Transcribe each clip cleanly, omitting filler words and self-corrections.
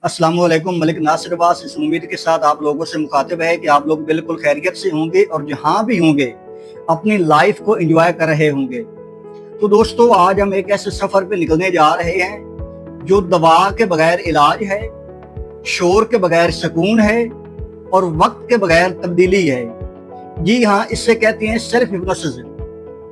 अस्सलाम वालेकुम। मलिक नासिर अब्बास इस उम्मीद के साथ आप लोगों से मुखातिब है कि आप लोग बिल्कुल खैरियत से होंगे और जहां भी होंगे अपनी लाइफ को एंजॉय कर रहे होंगे। तो दोस्तों, आज हम एक ऐसे सफर पे निकलने जा रहे हैं जो दवा के बगैर इलाज है, शोर के बगैर सुकून है और वक्त के बगैर तब्दीली है। जी हाँ, इससे कहते हैं सेल्फ हिप्नोसिस।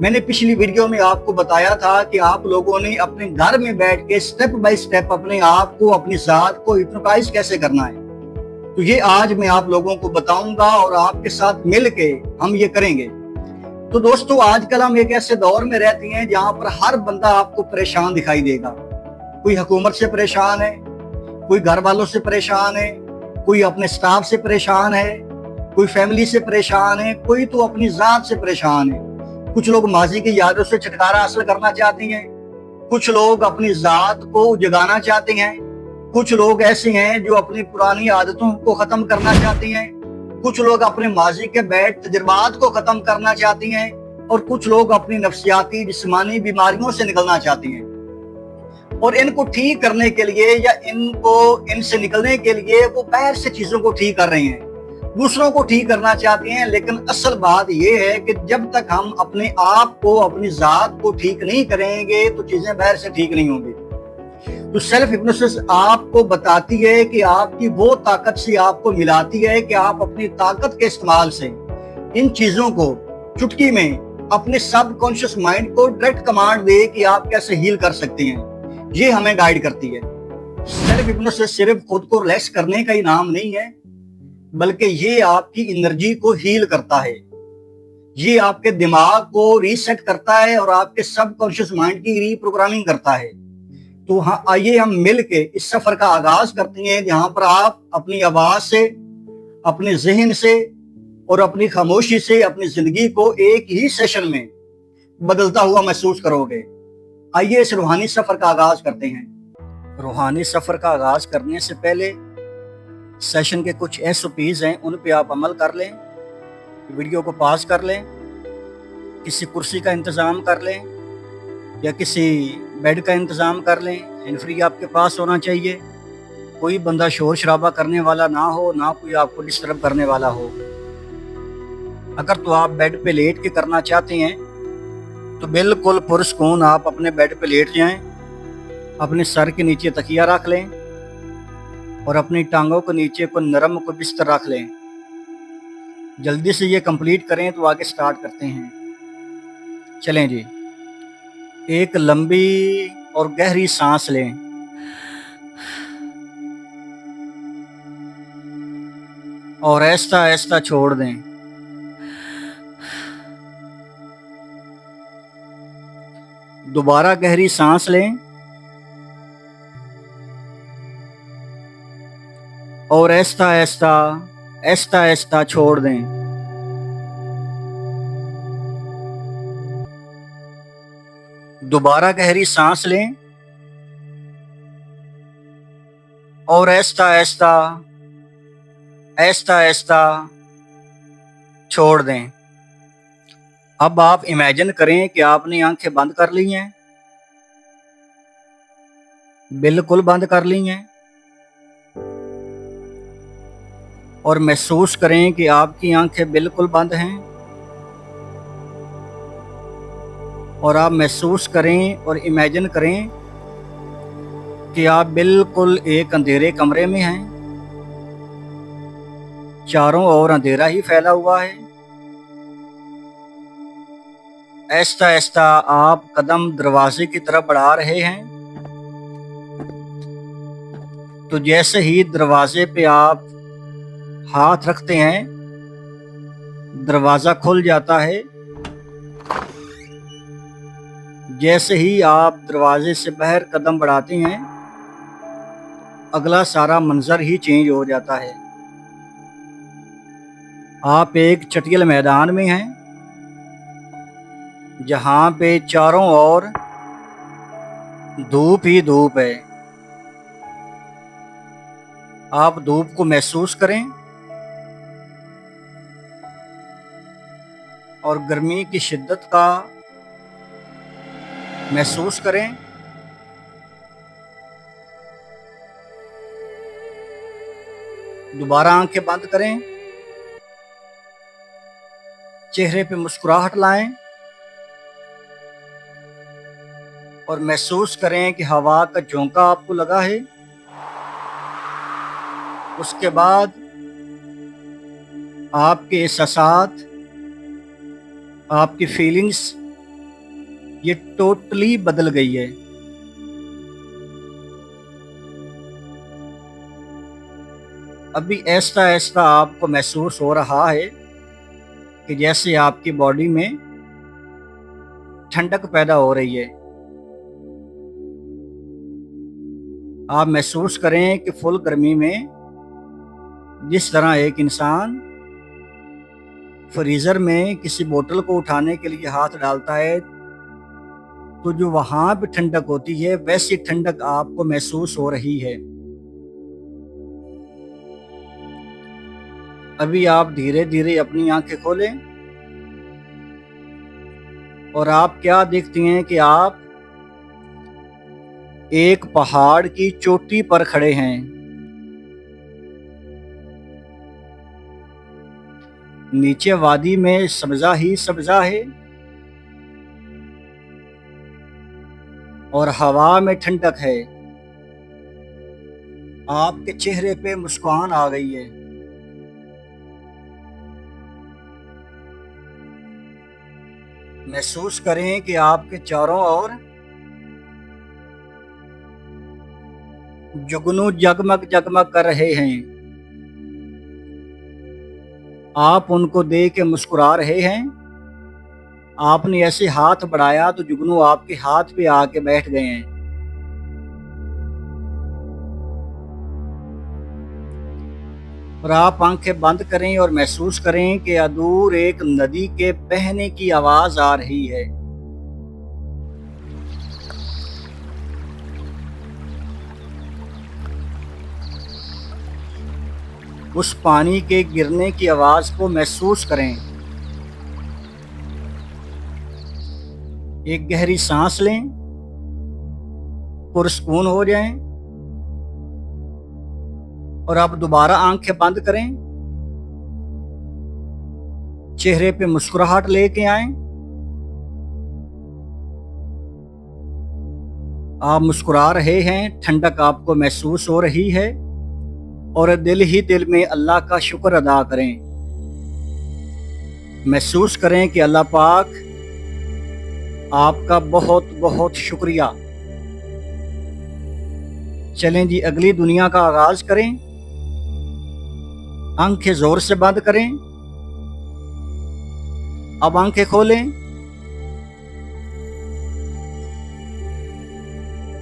मैंने पिछली वीडियो में आपको बताया था कि आप लोगों ने अपने घर में बैठ के स्टेप बाय स्टेप अपने आप को, अपनी जात को हिप्नोटाइज कैसे करना है। तो ये आज मैं आप लोगों को बताऊंगा और आपके साथ मिल के हम ये करेंगे। तो दोस्तों, आजकल हम एक ऐसे दौर में रहते हैं जहां पर हर बंदा आपको परेशान दिखाई देगा। कोई हुकूमत से परेशान है, कोई घर वालों से परेशान है, कोई अपने स्टाफ से परेशान है, कोई फैमिली से परेशान है, कोई तो अपनी जात से परेशान है। कुछ लोग माजी की यादों से छुटकारा हासिल करना चाहते हैं, कुछ लोग अपनी जात को जगाना चाहते हैं, कुछ लोग ऐसे हैं जो अपनी पुरानी आदतों को खत्म करना चाहते हैं, कुछ लोग अपने माजी के बैड तजुर्बात को खत्म करना चाहती हैं और कुछ लोग अपनी नफ्सियाती जिस्मानी बीमारियों से निकलना चाहती हैं। और इनको ठीक करने के लिए या इनसे निकलने के लिए वो बाहर से चीजों को ठीक कर रहे हैं, दूसरों को ठीक करना चाहते हैं। लेकिन असल बात यह है कि जब तक हम अपने आप को, अपनी जात को ठीक नहीं करेंगे तो चीजें बाहर से ठीक नहीं होंगी। तो सेल्फ हिप्नोसिस आपको बताती है कि आपकी वो ताकत से आपको मिलाती है कि आप अपनी ताकत के इस्तेमाल से इन चीजों को चुटकी में अपने सबकॉन्शियस माइंड को डायरेक्ट कमांड दे कि आप कैसे हील कर सकते हैं। ये हमें गाइड करती है। सेल्फ हिप्नोसिस सिर्फ खुद को रिलैक्स करने का ही नाम नहीं है, बल्कि ये आपकी एनर्जी को हील करता है, ये आपके दिमाग को रीसेट करता है और आपके सबकॉन्शियस माइंड की रीप्रोग्रामिंग करता है। तो हाँ, आइए हम मिल के इस सफर का आगाज करते हैं जहां पर आप अपनी आवाज से, अपने जहन से और अपनी खामोशी से अपनी जिंदगी को एक ही सेशन में बदलता हुआ महसूस करोगे। आइए इस रूहानी सफर का आगाज करते हैं। रूहानी सफर का आगाज करने से पहले सेशन के कुछ SOPs हैं, उन पे आप अमल कर लें। वीडियो को पॉज कर लें, किसी कुर्सी का इंतज़ाम कर लें या किसी बेड का इंतज़ाम कर लें। हैंड फ्री आपके पास होना चाहिए, कोई बंदा शोर शराबा करने वाला ना हो, ना कोई आपको डिस्टर्ब करने वाला हो। अगर तो आप बेड पे लेट के करना चाहते हैं तो बिल्कुल पुरसुकून आप अपने बेड पे लेट जाएं, अपने सर के नीचे तकिया रख लें और अपनी टांगों के नीचे को नरम को बिस्तर रख लें। जल्दी से ये कंप्लीट करें तो आगे स्टार्ट करते हैं। चलें जी। एक लंबी और गहरी सांस लें और आहिस्ता आहिस्ता छोड़ दें। दोबारा गहरी सांस लें और आहिस्ता आहिस्ता आहिस्ता आहिस्ता छोड़ दें। दोबारा गहरी सांस लें और आहिस्ता आहिस्ता आहिस्ता आहिस्ता छोड़ दें। अब आप इमेजिन करें कि आपने आंखें बंद कर ली हैं, बिल्कुल बंद कर ली हैं, और महसूस करें कि आपकी आंखें बिल्कुल बंद हैं। और आप महसूस करें और इमेजिन करें कि आप बिल्कुल एक अंधेरे कमरे में हैं, चारों ओर अंधेरा ही फैला हुआ है। आहिस्ता आहिस्ता आप कदम दरवाजे की तरफ बढ़ा रहे हैं। तो जैसे ही दरवाजे पे आप हाथ रखते हैं, दरवाजा खुल जाता है। जैसे ही आप दरवाजे से बाहर कदम बढ़ाते हैं, अगला सारा मंजर ही चेंज हो जाता है। आप एक चटियल मैदान में हैं जहां पे चारों ओर धूप ही धूप है। आप धूप को महसूस करें और गर्मी की शिद्दत का महसूस करें। दोबारा आंखें बंद करें, चेहरे पे मुस्कुराहट लाएं और महसूस करें कि हवा का झोंका आपको लगा है। उसके बाद आपके एहसासात, आपकी फीलिंग्स ये टोटली बदल गई है। अभी ऐसा ऐसा आपको महसूस हो रहा है कि जैसे आपकी बॉडी में ठंडक पैदा हो रही है। आप महसूस करें कि फुल गर्मी में जिस तरह एक इंसान फ्रीजर में किसी बोतल को उठाने के लिए हाथ डालता है तो जो वहां पे ठंडक होती है, वैसी ठंडक आपको महसूस हो रही है। अभी आप धीरे धीरे अपनी आंखें खोलें और आप क्या देखती हैं कि आप एक पहाड़ की चोटी पर खड़े हैं। नीचे वादी में सब्जा ही सब्जा है और हवा में ठंडक है। आपके चेहरे पे मुस्कान आ गई है। महसूस करें कि आपके चारों ओर जुगनू जगमग जगमग कर रहे हैं। आप उनको देख के मुस्कुरा रहे हैं। आपने ऐसे हाथ बढ़ाया तो जुगनू आपके हाथ पे आके बैठ गए हैं। और आप आंखें बंद करें और महसूस करें कि दूर एक नदी के बहने की आवाज आ रही है। उस पानी के गिरने की आवाज को महसूस करें। एक गहरी सांस लें, पुरस्कून हो जाएं और आप दोबारा आंखें बंद करें। चेहरे पे मुस्कुराहट लेके आएं। आप मुस्कुरा रहे हैं, ठंडक आपको महसूस हो रही है और दिल ही दिल में अल्लाह का शुक्र अदा करें। महसूस करें कि अल्लाह पाक आपका बहुत बहुत शुक्रिया। चलें जी, अगली दुनिया का आगाज करें। आंखें जोर से बंद करें। अब आंखें खोलें।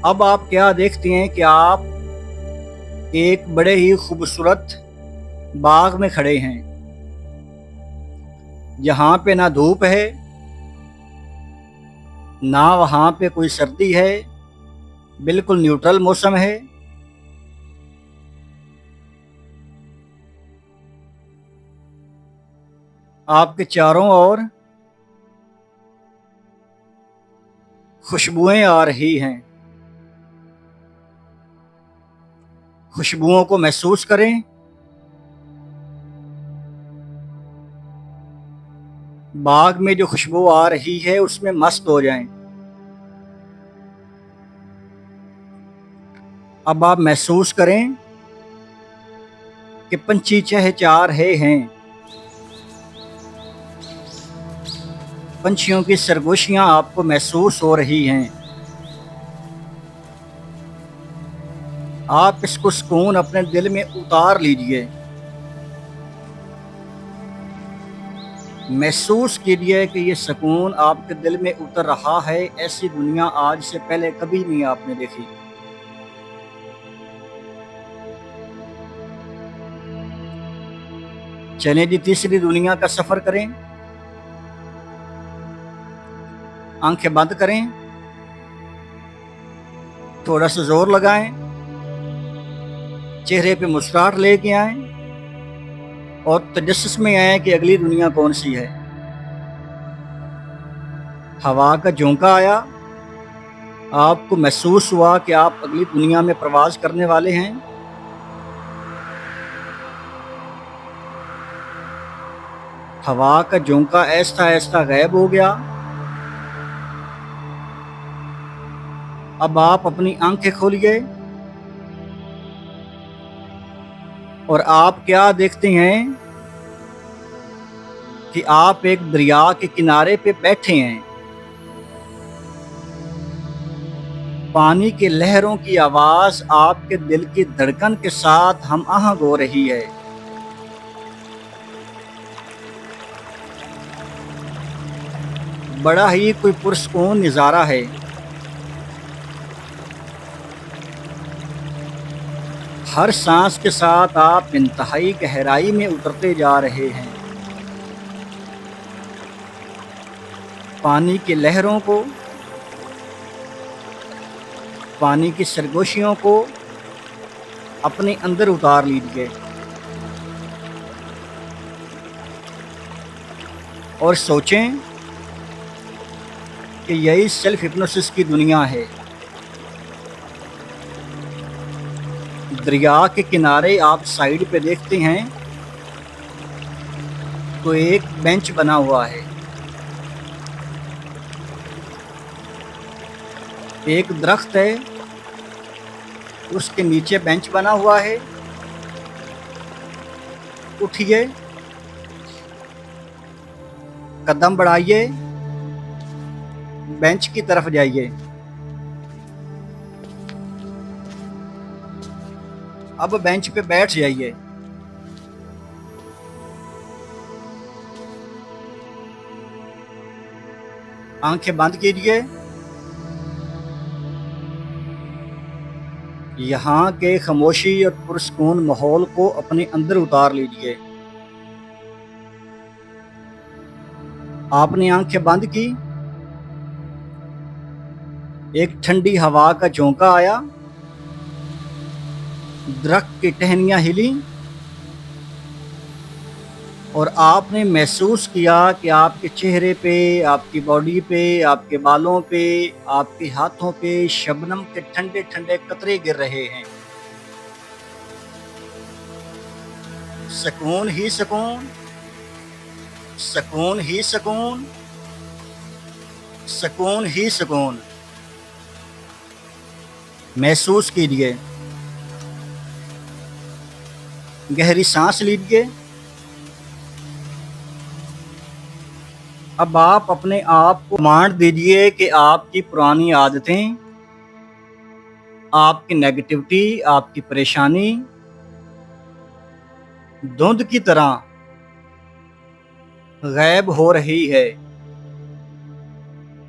अब आप क्या देखती हैं कि आप एक बड़े ही खूबसूरत बाग में खड़े हैं, जहां पे ना धूप है ना वहां पे कोई सर्दी है, बिल्कुल न्यूट्रल मौसम है। आपके चारों ओर खुशबुएं आ रही हैं। खुशबुओं को महसूस करें। बाग में जो खुशबू आ रही है उसमें मस्त हो जाएं। अब आप महसूस करें कि पंछी चहचहा रहे हैं। पंछियों की सरगोशियां आपको महसूस हो रही हैं। आप इसको सुकून अपने दिल में उतार लीजिए। महसूस कीजिए कि ये सुकून आपके दिल में उतर रहा है। ऐसी दुनिया आज से पहले कभी नहीं आपने देखी। चलें जी, तीसरी दुनिया का सफर करें। आंखें बंद करें, थोड़ा सा जोर लगाएं, चेहरे पे मुस्कुराहट लेके आएं और तजस्सुस में आए कि अगली दुनिया कौन सी है। हवा का झोंका आया, आपको महसूस हुआ कि आप अगली दुनिया में प्रवास करने वाले हैं। हवा का झोंका ऐसा ऐसा गायब हो गया। अब आप अपनी आंखें खोलिए और आप क्या देखते हैं कि आप एक दरिया के किनारे पे बैठे हैं। पानी की लहरों की आवाज आपके दिल की धड़कन के साथ हम आहंग हो रही है। बड़ा ही कोई पुरस्कून नज़ारा है। हर सांस के साथ आप इंतहाई गहराई में उतरते जा रहे हैं। पानी की लहरों को, पानी की सरगोशियों को अपने अंदर उतार लीजिए और सोचें कि यही सेल्फ हिप्नोसिस की दुनिया है। दरिया के किनारे आप साइड पे देखते हैं तो एक बेंच बना हुआ है। एक दरख्त है, उसके नीचे बेंच बना हुआ है। उठिए, कदम बढ़ाइए, बेंच की तरफ जाइए। अब बेंच पे बैठ जाइए। आंखें बंद कीजिए। यहाँ के खामोशी और पुरस्कून माहौल को अपने अंदर उतार लीजिए। आपने आंखें बंद की, एक ठंडी हवा का झोंका आया, दरख्त की टहनियां हिली और आपने महसूस किया कि आपके चेहरे पे, आपकी बॉडी पे, आपके बालों पे, आपके हाथों पे शबनम के ठंडे ठंडे कतरे गिर रहे हैं। सुकून ही सुकून, सुकून ही सुकून, सुकून ही सुकून महसूस कीजिए। गहरी सांस लीजिए। अब आप अपने आप को कमांड दीजिए कि आपकी पुरानी आदतें, आपकी नेगेटिविटी, आपकी परेशानी धुंध की तरह गायब हो रही है।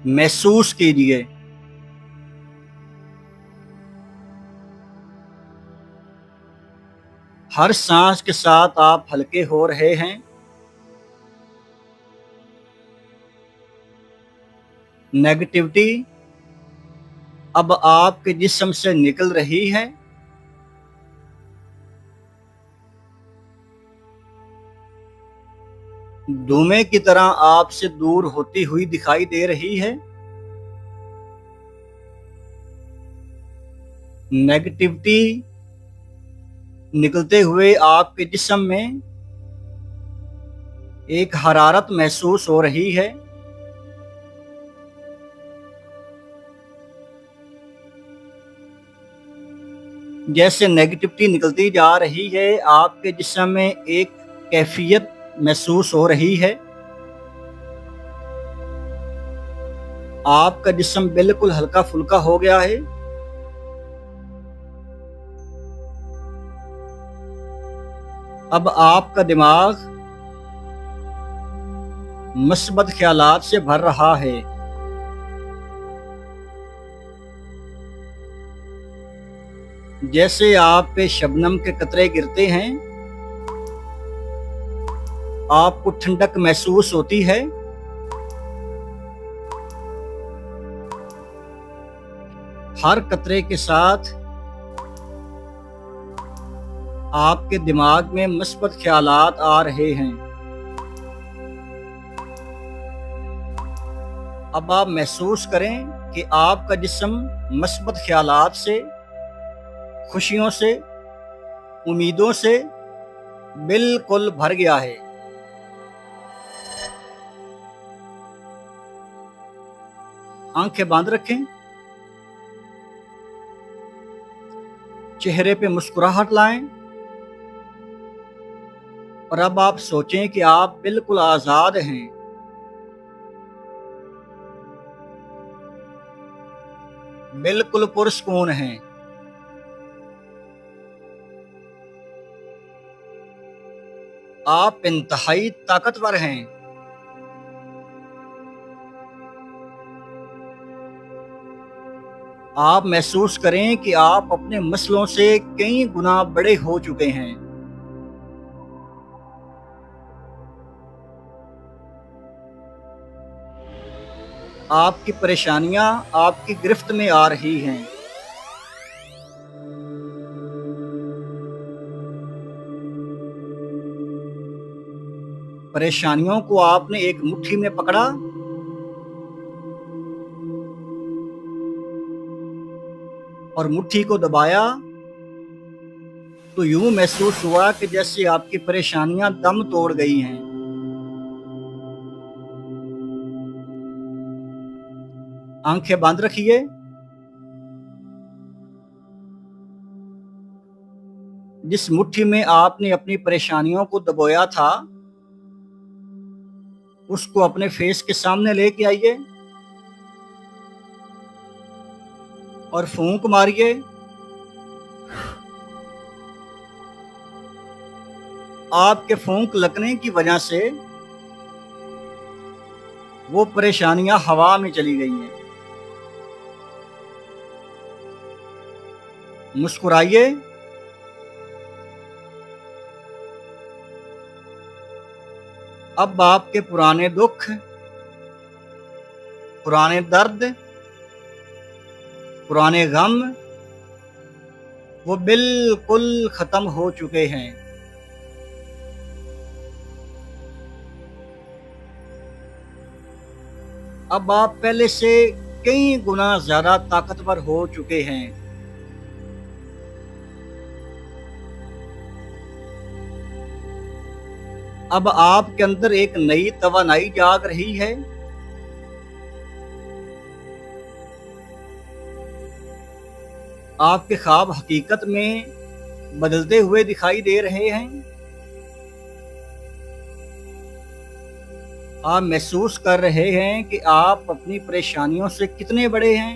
महसूस कीजिए। हर सांस के साथ आप हल्के हो रहे हैं। नेगेटिविटी अब आपके जिस्म से निकल रही है। धुएं की तरह आपसे दूर होती हुई दिखाई दे रही है। नेगेटिविटी निकलते हुए आपके जिस्म में एक हरारत महसूस हो रही है। जैसे नेगेटिविटी निकलती जा रही है, आपके जिस्म में एक कैफियत महसूस हो रही है। आपका जिस्म बिल्कुल हल्का फुल्का हो गया है। अब आपका दिमाग मुस्बत ख्यालात से भर रहा है। जैसे आप पे शबनम के कतरे गिरते हैं, आपको ठंडक महसूस होती है। हर कतरे के साथ आपके दिमाग में मुस्बत ख्यालात आ रहे हैं। अब आप महसूस करें कि आपका जिस्म मुस्बत ख्यालात से, खुशियों से, उम्मीदों से बिल्कुल भर गया है। आंखें बंद रखें, चेहरे पे मुस्कुराहट लाएं और अब आप सोचें कि आप बिल्कुल आजाद हैं। बिल्कुल पुरस्कून हैं। आप इंतहाई ताकतवर हैं। आप महसूस करें कि आप अपने मसलों से कई गुना बड़े हो चुके हैं। आपकी परेशानियां आपकी गिरफ्त में आ रही हैं। परेशानियों को आपने एक मुट्ठी में पकड़ा और मुट्ठी को दबाया तो यूं महसूस हुआ कि जैसे आपकी परेशानियां दम तोड़ गई हैं। आंखें बंद रखिए। जिस मुट्ठी में आपने अपनी परेशानियों को दबोया था उसको अपने फेस के सामने लेके आइए और फूंक मारिए। आपके फूंक लगने की वजह से वो परेशानियां हवा में चली गई हैं। मुस्कुराइए। अब आपके पुराने दुख, पुराने दर्द, पुराने गम वो बिल्कुल खत्म हो चुके हैं। अब आप पहले से कई गुना ज्यादा ताकतवर हो चुके हैं। अब आपके अंदर एक नई तवानाई जाग रही है। आपके ख्वाब हकीकत में बदलते हुए दिखाई दे रहे हैं। आप महसूस कर रहे हैं कि आप अपनी परेशानियों से कितने बड़े हैं।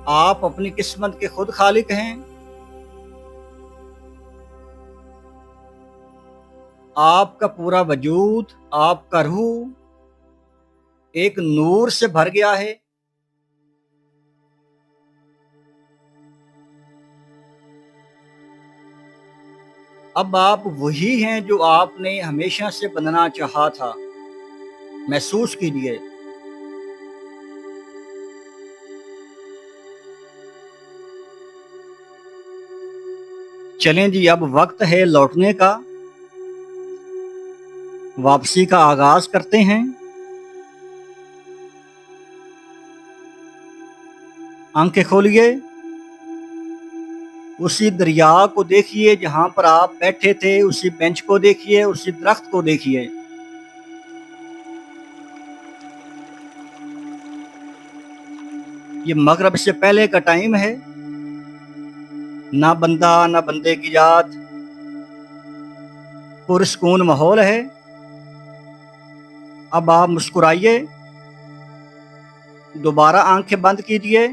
आप अपनी किस्मत के खुद खालिक हैं। आपका पूरा वजूद, आपका रूह एक नूर से भर गया है। अब आप वही हैं जो आपने हमेशा से बनना चाहा था। महसूस कीजिए। चलें जी, अब वक्त है लौटने का। वापसी का आगाज करते हैं। आंखें खोलिए। उसी दरिया को देखिए जहां पर आप बैठे थे, उसी बेंच को देखिए, उसी दरख्त को देखिए। ये मगरिब से पहले का टाइम है। ना बंदा ना बंदे की जात, पुरस्कून माहौल है। अब आप मुस्कुराइए। दोबारा आंखें बंद कीजिए।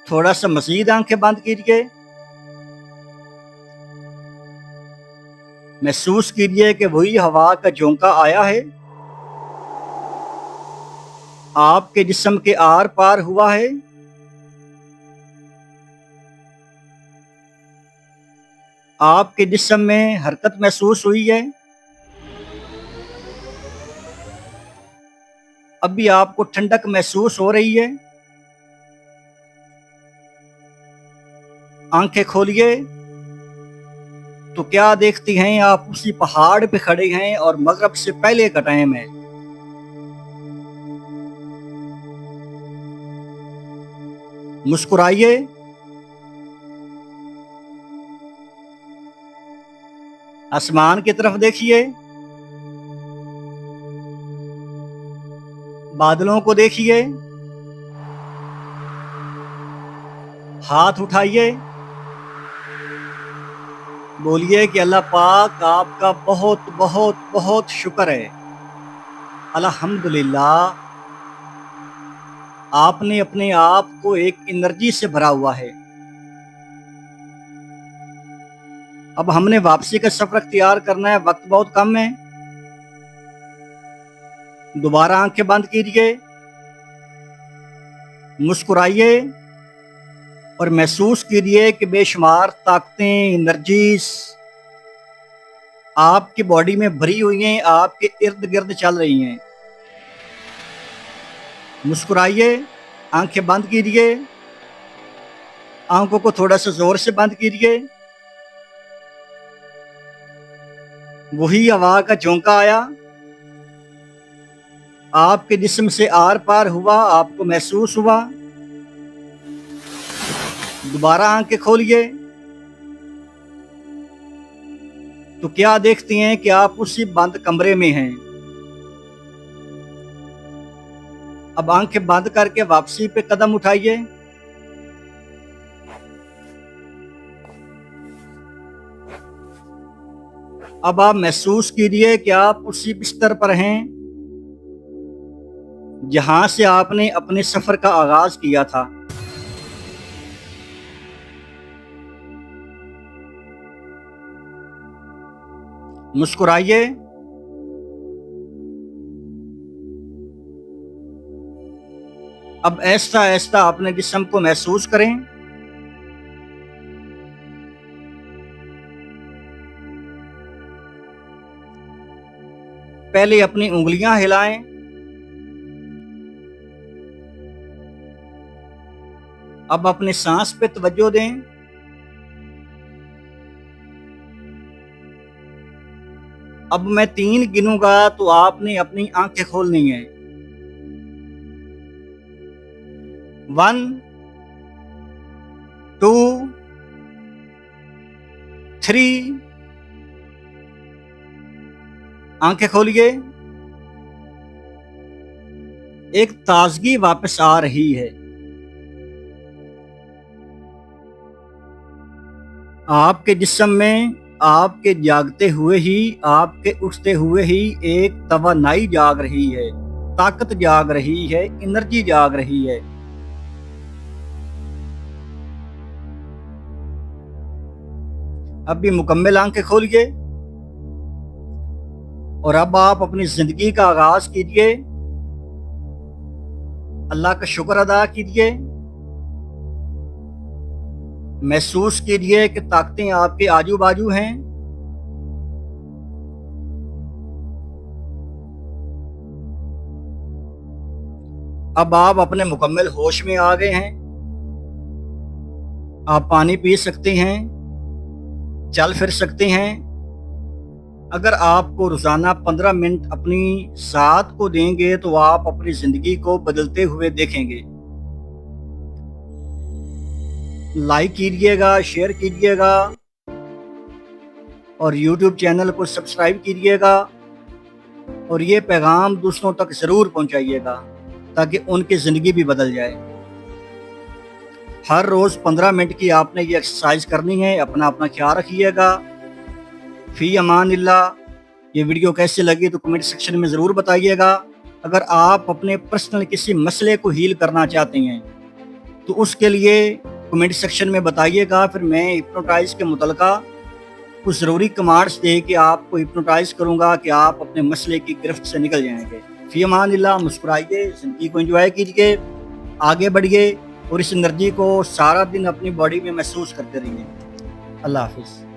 थोड़ा सा मजीद आंखें बंद कीजिए। महसूस कीजिए कि वही हवा का झोंका आया है, आपके जिस्म के आर पार हुआ है। आपके जिस्म में हरकत महसूस हुई है। अभी आपको ठंडक महसूस हो रही है। आंखें खोलिए तो क्या देखती हैं? आप उसी पहाड़ पे खड़े हैं और मगरिब से पहले का टाइम है। मुस्कुराइए। आसमान की तरफ देखिए। बादलों को देखिए, हाथ उठाइए, बोलिए कि अल्लाह पाक आपका बहुत बहुत बहुत शुक्र है। अल्हम्दुलिल्लाह, आपने अपने आप को एक एनर्जी से भरा हुआ है। अब हमने वापसी का सफर अख्तियार करना है, वक्त बहुत कम है। दोबारा आंखें बंद कीजिए, मुस्कुराइए और महसूस कीजिए कि बेशुमार ताकतें, एनर्जीज आपकी बॉडी में भरी हुई हैं, आपके इर्द गिर्द चल रही हैं। मुस्कुराइए, आंखें बंद कीजिए, आंखों को थोड़ा सा जोर से बंद कीजिए। वही हवा का झोंका आया, आपके जिस्म से आर पार हुआ, आपको महसूस हुआ। दोबारा आंखें खोलिए तो क्या देखते हैं कि आप उसी बंद कमरे में हैं। अब आंखें बंद करके वापसी पे कदम उठाइए। अब आप महसूस कीजिए कि आप उसी बिस्तर पर हैं जहां से आपने अपने सफर का आगाज किया था। मुस्कुराइए, अब ऐसा ऐसा अपने जिस्म को महसूस करें। पहले अपनी उंगलियां हिलाएं, अब अपने सांस पे तवज्जो दें। अब मैं 3 गिनूंगा तो आपने अपनी आंखें खोलनी है। 1 2 3। आंखें खोलिए। एक ताजगी वापस आ रही है। आपके जिस्म में आपके जागते हुए ही, आपके उठते हुए ही एक तवानाई जाग रही है, ताकत जाग रही है, एनर्जी जाग रही है। अब भी मुकम्मल आंखें खोलिए और अब आप अपनी जिंदगी का आगाज कीजिए। अल्लाह का शुक्र अदा कीजिए। महसूस कीजिए कि ताकतें आपके आजू बाजू हैं। अब आप अपने मुकम्मल होश में आ गए हैं। आप पानी पी सकते हैं, चल फिर सकते हैं। अगर आपको रोजाना 15 मिनट अपनी साथ को देंगे तो आप अपनी जिंदगी को बदलते हुए देखेंगे। लाइक कीजिएगा, शेयर कीजिएगा और YouTube चैनल को सब्सक्राइब कीजिएगा और ये पैगाम दूसरों तक जरूर पहुंचाइएगा ताकि उनकी जिंदगी भी बदल जाए। हर रोज 15 मिनट की आपने ये एक्सरसाइज करनी है। अपना अपना ख्याल रखिएगा। फी अमानिल्लाह। ये वीडियो कैसे लगी तो कमेंट सेक्शन में ज़रूर बताइएगा। अगर आप अपने पर्सनल किसी मसले को हील करना चाहते हैं तो उसके लिए कमेंट सेक्शन में बताइएगा। फिर मैं हिप्नोटाइज के मुतलका कुछ ज़रूरी कमांड्स दे के आपको हिप्नोटाइज करूँगा कि आप अपने मसले की गिरफ्त से निकल जाएंगे। फी अमानिल्लाह। मुस्कुराइए, ज़िंदगी को एंजॉय कीजिए, आगे बढ़िए और इस एनर्जी को सारा दिन अपनी बॉडी में महसूस करते रहिए। अल्लाह हाफिज़।